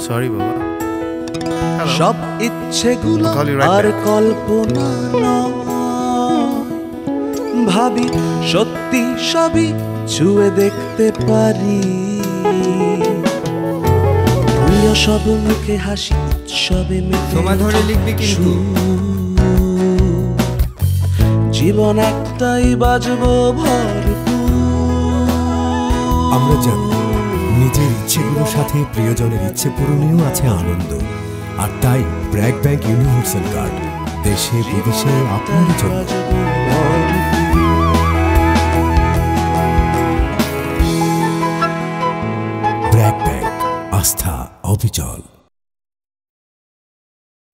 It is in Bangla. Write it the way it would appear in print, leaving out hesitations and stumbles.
সরি বাবা। সব ইচ্ছেগুলো আর কল্পনা নয়, ভাবি সত্যি সবই ছুঁয়ে দেখতে পারি। প্রিয় সব মুখে হাসি, উৎসবে সময় ধরে লিখবি কিন্তু। জীবন একটাই, বাজবো ভরপুর। আমরা জানি নিজের ইচ্ছেগুলোর সাথে প্রিয়জনের ইচ্ছে পূরণেও আছে আনন্দ। আর তাই ব্র্যাক ব্যাংক ইউনিভার্সাল কার্ড দেশে বিদেশে আপনার জন্য। ব্র্যাক ব্যাংক, আস্থা অবিচল।